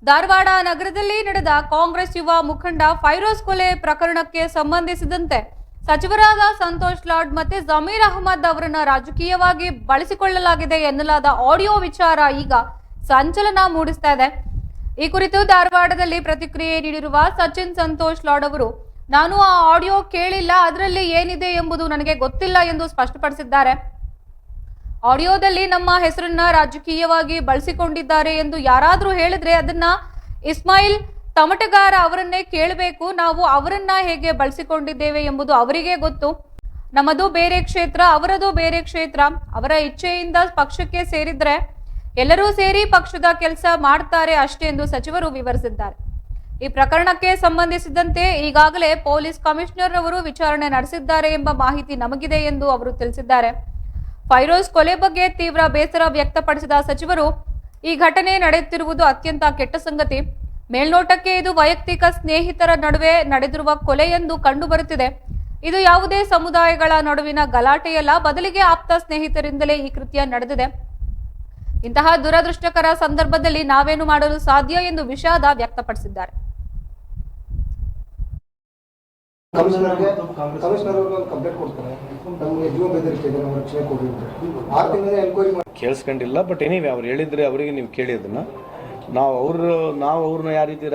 ಧಾರವಾಡ ನಗರದಲ್ಲಿ ನಡೆದ ಕಾಂಗ್ರೆಸ್ ಯುವ ಮುಖಂಡ ಫೈರೋಜ್ ಕೊಲೆ ಪ್ರಕರಣಕ್ಕೆ ಸಂಬಂಧಿಸಿದಂತೆ ಸಚಿವರಾದ ಸಂತೋಷ್ ಲಾಡ್ ಮತ್ತೆ ಜಮೀರ್ ಅಹಮದ್ ಅವರನ್ನ ರಾಜಕೀಯವಾಗಿ ಬಳಸಿಕೊಳ್ಳಲಾಗಿದೆ ಎನ್ನಲಾದ ಆಡಿಯೋ ವಿಚಾರ ಈಗ ಸಂಚಲನ ಮೂಡಿಸ್ತಾ ಇದೆ. ಈ ಕುರಿತು ಧಾರವಾಡದಲ್ಲಿ ಪ್ರತಿಕ್ರಿಯೆ ನೀಡಿರುವ ಸಚಿನ್ ಸಂತೋಷ್ ಲಾಡ್ ಅವರು, ನಾನು ಆ ಆಡಿಯೋ ಕೇಳಿಲ್ಲ, ಅದರಲ್ಲಿ ಏನಿದೆ ಎಂಬುದು ನನಗೆ ಗೊತ್ತಿಲ್ಲ ಎಂದು ಸ್ಪಷ್ಟಪಡಿಸಿದ್ದಾರೆ. ಆಡಿಯೋದಲ್ಲಿ ನಮ್ಮ ಹೆಸರನ್ನ ರಾಜಕೀಯವಾಗಿ ಬಳಸಿಕೊಂಡಿದ್ದಾರೆ ಎಂದು ಯಾರಾದರೂ ಹೇಳಿದ್ರೆ ಅದನ್ನ ಇಸ್ಮಾಯಿಲ್ ತಮಟಗಾರ ಅವರನ್ನೇ ಕೇಳಬೇಕು. ನಾವು ಅವರನ್ನ ಹೇಗೆ ಬಳಸಿಕೊಂಡಿದ್ದೇವೆ ಎಂಬುದು ಅವರಿಗೆ ಗೊತ್ತು. ನಮ್ಮದು ಬೇರೆ ಕ್ಷೇತ್ರ, ಅವರದು ಬೇರೆ ಕ್ಷೇತ್ರ. ಅವರ ಇಚ್ಛೆಯಿಂದ ಪಕ್ಷಕ್ಕೆ ಸೇರಿದ್ರೆ ಎಲ್ಲರೂ ಸೇರಿ ಪಕ್ಷದ ಕೆಲಸ ಮಾಡ್ತಾರೆ ಅಷ್ಟೇ ಎಂದು ಸಚಿವರು ವಿವರಿಸಿದ್ದಾರೆ. ಈ ಪ್ರಕರಣಕ್ಕೆ ಸಂಬಂಧಿಸಿದಂತೆ ಈಗಾಗಲೇ ಪೊಲೀಸ್ ಕಮಿಷನರ್ ಅವರು ವಿಚಾರಣೆ ನಡೆಸಿದ್ದಾರೆ ಎಂಬ ಮಾಹಿತಿ ನಮಗಿದೆ ಎಂದು ಅವರು ತಿಳಿಸಿದ್ದಾರೆ. ಫೈರೋಜ್ ಕೊಲೆ ಬಗ್ಗೆ ತೀವ್ರ ಬೇಸರ ವ್ಯಕ್ತಪಡಿಸಿದ ಸಚಿವರು, ಈ ಘಟನೆ ನಡೆಯುತ್ತಿರುವುದು ಅತ್ಯಂತ ಕೆಟ್ಟ ಸಂಗತಿ. ಮೇಲ್ನೋಟಕ್ಕೆ ಇದು ವೈಯಕ್ತಿಕ ಸ್ನೇಹಿತರ ನಡುವೆ ನಡೆದಿರುವ ಕೊಲೆ ಎಂದು ಕಂಡುಬರುತ್ತಿದೆ. ಇದು ಯಾವುದೇ ಸಮುದಾಯಗಳ ನಡುವಿನ ಗಲಾಟೆಯಲ್ಲ, ಬದಲಿಗೆ ಆಪ್ತ ಸ್ನೇಹಿತರಿಂದಲೇ ಈ ಕೃತ್ಯ ನಡೆದಿದೆ. ಇಂತಹ ದುರದೃಷ್ಟಕರ ಸಂದರ್ಭದಲ್ಲಿ ನಾವೇನು ಮಾಡಲು ಸಾಧ್ಯ ಎಂದು ವಿಷಾದ ವ್ಯಕ್ತಪಡಿಸಿದ್ದಾರೆ. ಕೇಳಿಸ್ಕೊಂಡಿಲ್ಲ, ಬಟ್ ಎನಿವೆ ಅವ್ರು ಹೇಳಿದ್ರೆ ಅವರಿಗೆ ನೀವು ಕೇಳಿ ಅದನ್ನ. ನಾವು ಅವ್ರನ್ನ ಯಾವ ರೀತಿ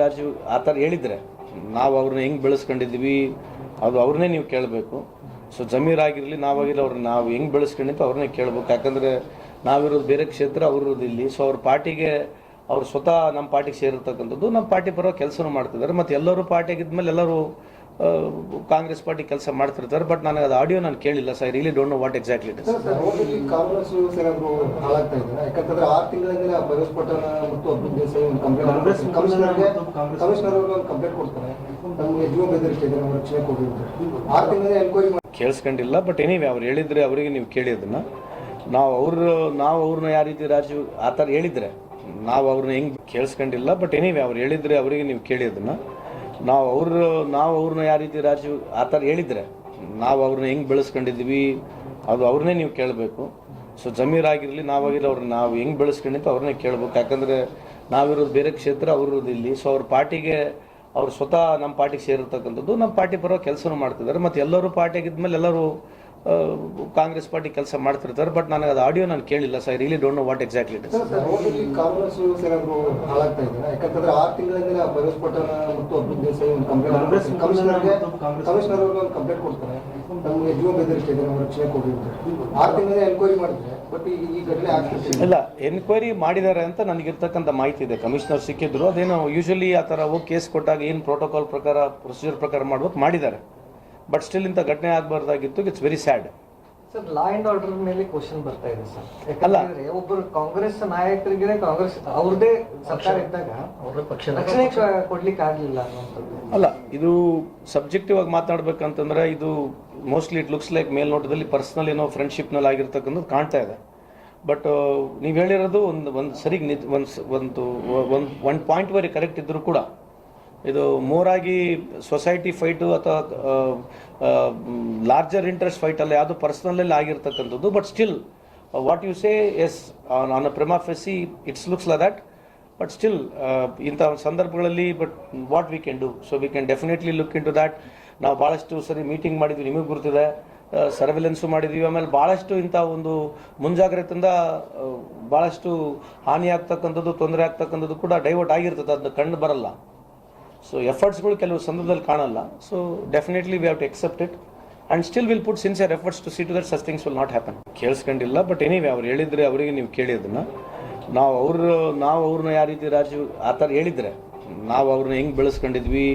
ಆ ಥರ ಹೇಳಿದ್ರೆ ನಾವು ಅವ್ರನ್ನ ಹೆಂಗೆ ಬೆಳೆಸ್ಕೊಂಡಿದ್ವಿ ಅದು ಅವ್ರನ್ನೇ ನೀವು ಕೇಳಬೇಕು. ಸೊ ಜಮೀರ್ ಆಗಿರಲಿ ನಾವಾಗಿರಲಿ ಅವ್ರನ್ನ ನಾವು ಹೆಂಗೆ ಬೆಳೆಸ್ಕೊಂಡಿದ್ದು ಅವ್ರನ್ನೇ ಕೇಳಬೇಕು. ಯಾಕಂದರೆ ನಾವಿರೋದು ಬೇರೆ ಕ್ಷೇತ್ರ, ಅವ್ರಿರೋದು ಇಲ್ಲಿ. ಸೊ ಅವ್ರ ಪಾರ್ಟಿಗೆ ಅವ್ರು ಸ್ವತಃ ನಮ್ಮ ಪಾರ್ಟಿಗೆ ಸೇರಿರ್ತಕ್ಕಂಥದ್ದು, ನಮ್ಮ ಪಾರ್ಟಿ ಬರೋ ಕೆಲಸನೂ ಮಾಡ್ತಿದ್ದಾರೆ. ಮತ್ತು ಎಲ್ಲರೂ ಪಾರ್ಟಿಗಿದ್ಮೇಲೆ ಎಲ್ಲರೂ ಕಾಂಗ್ರೆಸ್ ಪಾರ್ಟಿ ಕೆಲಸ ಮಾಡ್ತಿರ್ತಾರೆ. ಬಟ್ ನನಗೆ ಅದು ಆಡಿಯೋ ನಾನು ಕೇಳಿಲ್ಲ. So I really don't know what exactly it is. ಕೇಳಿಸ್ಕೊಂಡಿಲ್ಲ, ಬಟ್ ಎನಿವೆ ಅವ್ರು ಹೇಳಿದ್ರೆ ಅವರಿಗೆ ನೀವು ಕೇಳಿ ಅದನ್ನ. ನಾವು ಅವ್ರನ್ನ ಯಾವ ರೀತಿ ಆ ಥರ ಹೇಳಿದ್ರೆ ನಾವು ಅವ್ರನ್ನ ಹೆಂಗೆ ಕೇಳಿಸ್ಕೊಂಡಿಲ್ಲ, ಬಟ್ ಎನಿವೆ ಅವ್ರು ಹೇಳಿದ್ರೆ ಅವರಿಗೆ ನೀವು ಕೇಳಿ ಅದನ್ನ. ನಾವು ಅವ್ರನ್ನ ಯಾವ ರೀತಿ ಆ ಥರ ಹೇಳಿದ್ರೆ ನಾವು ಅವ್ರನ್ನ ಹೆಂಗೆ ಬೆಳೆಸ್ಕೊಂಡಿದ್ವಿ ಅದು ಅವ್ರನ್ನೇ ನೀವು ಕೇಳಬೇಕು. ಸೊ ಜಮೀರ್ ಆಗಿರಲಿ ನಾವಾಗಿರಲಿ ಅವ್ರನ್ನ ನಾವು ಹೆಂಗೆ ಬೆಳೆಸ್ಕೊಂಡಿದ್ದು ಅವ್ರನ್ನೇ ಕೇಳಬೇಕು. ಯಾಕಂದರೆ ನಾವಿರೋದು ಬೇರೆ ಕ್ಷೇತ್ರ, ಅವ್ರಿರೋದು ಇಲ್ಲಿ. ಸೊ ಅವ್ರ ಪಾರ್ಟಿಗೆ ಅವ್ರು ಸ್ವತಃ ನಮ್ಮ ಪಾರ್ಟಿಗೆ ಸೇರಿರ್ತಕ್ಕಂಥದ್ದು, ನಮ್ಮ ಪಾರ್ಟಿ ಬರೋ ಕೆಲಸನೂ ಮಾಡ್ತಿದ್ದಾರೆ. ಮತ್ತು ಎಲ್ಲರೂ ಪಾರ್ಟಿಗಿದ್ಮೇಲೆ ಎಲ್ಲರೂ ಕಾಂಗ್ರೆಸ್ ಪಾರ್ಟಿ ಕೆಲಸ ಮಾಡ್ತಿರ್ತಾರೆ. ಬಟ್ ನನಗೆ ಅದು ಆಡಿಯೋ ನಾನು ಕೇಳಿಲ್ಲ. So I really don't know what exactly it is. ಇಲ್ಲ, ಎನ್ಕ್ವೈರಿ ಮಾಡಿದ್ದಾರೆ ಅಂತ ನನಗಿರ್ತಕ್ಕಂಥ ಮಾಹಿತಿ ಇದೆ. ಕಮಿಷನರ್ ಸಿಕ್ಕಿದ್ರು, ಅದೇನೋ ಯೂಶಲಿ ಆ ಥರ ಹೋಗಿ ಕೇಸ್ ಕೊಟ್ಟಾಗ ಏನು ಪ್ರೋಟೋಕಾಲ್ ಪ್ರಕಾರ ಪ್ರೊಸೀಜರ್ ಪ್ರಕಾರ ಮಾಡ್ಬೇಕು ಮಾಡಿದ್ದಾರೆ. ಬಟ್ ಸ್ಟಿಲ್ ಇಂಥ ಘಟನೆ ಆಗಬಾರ್ದಾಗಿತ್ತು. It's very sad. Sir, law and order ಮೇಲೆ ಕ್ವಶನ್ ಬರ್ತಾ ಇದೆ ಸರ್. ಯಾಕಂದ್ರೆ ಒಬ್ಬರು ಕಾಂಗ್ರೆಸ್ ನಾಯಕರಿಗೆ ಕಾಂಗ್ರೆಸ್ ಅವ್ರದೇ ಸರ್ಕಾರ ಇದ್ದಾಗ ರಕ್ಷಣೆ ಕೊಡ್ಲಿಕ್ಕೆ ಆಗಲಿಲ್ಲ ಅನ್ನೋಂಥದ್ದು. ಅಲ್ಲ, ಇದು ಸಬ್ಜೆಕ್ಟಿವ್ ಆಗಿ ಮಾತಾಡ್ಬೇಕಂತಂದ್ರೆ ಇದು ಮೋಸ್ಟ್ಲಿ ಇಟ್ ಲುಕ್ಸ್ ಲೈಕ್ ಮೇಲ್ನೋಟದಲ್ಲಿ ಪರ್ಸನಲ್ ಏನೋ ಫ್ರೆಂಡ್ಶಿಪ್ನಲ್ಲಿ ಆಗಿರ್ತಕ್ಕಂಥದ್ದು ಕಾಣ್ತಾ ಇದೆ. ಬಟ್ ನೀವು ಹೇಳಿರೋದು ಒಂದು ಸರಿಗೆ ಒಂದು ಪಾಯಿಂಟ್ ವರೆಗೆ ಕರೆಕ್ಟ್ ಇದ್ದರೂ ಕೂಡ ಇದು ಮೋರಾಗಿ ಸೊಸೈಟಿ ಫೈಟು ಅಥವಾ ಲಾರ್ಜರ್ ಇಂಟ್ರೆಸ್ಟ್ ಫೈಟ್ ಅಲ್ಲ, ಯಾವುದು ಪರ್ಸನಲಲ್ಲಿ ಆಗಿರ್ತಕ್ಕಂಥದ್ದು. But still what you say as on a prima facie it's looks like that. But still ಇಂಥ ಸಂದರ್ಭಗಳಲ್ಲಿ but what we can do, so we can definitely look into that. ನಾವು ಭಾಳಷ್ಟು ಸರಿ meeting ಮಾಡಿದ್ವಿ, ನಿಮಗೆ ಗೊತ್ತಿದೆ, ಸರ್ವೆಲೆನ್ಸು ಮಾಡಿದ್ವಿ. ಆಮೇಲೆ ಭಾಳಷ್ಟು ಇಂಥ ಒಂದು ಮುಂಜಾಗ್ರತೆಯಿಂದ ಭಾಳಷ್ಟು ಹಾನಿ ಆಗ್ತಕ್ಕಂಥದ್ದು, ತೊಂದರೆ ಆಗ್ತಕ್ಕಂಥದ್ದು ಕೂಡ ಡೈವರ್ಟ್ ಆಗಿರ್ತದೆ, ಅದನ್ನ ಕಂಡು ಬರಲ್ಲ. ಸೊ ಎಫರ್ಟ್ಸ್ಗಳು ಕೆಲವು ಸಂದರ್ಭದಲ್ಲಿ ಕಾಣಲ್ಲ. So definitely we have to accept it and still will put sincere efforts to see to that such things will not happen. ಕೇಳಿಸ್ಕೊಂಡಿಲ್ಲ, ಬಟ್ ಎನಿವೆ ಅವ್ರು ಹೇಳಿದ್ರೆ ಅವರಿಗೆ ನೀವು ಕೇಳಿ ಅದನ್ನು. ನಾವು ಅವ್ರನ್ನ ಯಾವ ರೀತಿ ಆ ಥರ ಹೇಳಿದ್ರೆ ನಾವು ಅವ್ರನ್ನ ಹೆಂಗೆ ಬೆಳೆಸ್ಕೊಂಡಿದ್ವಿ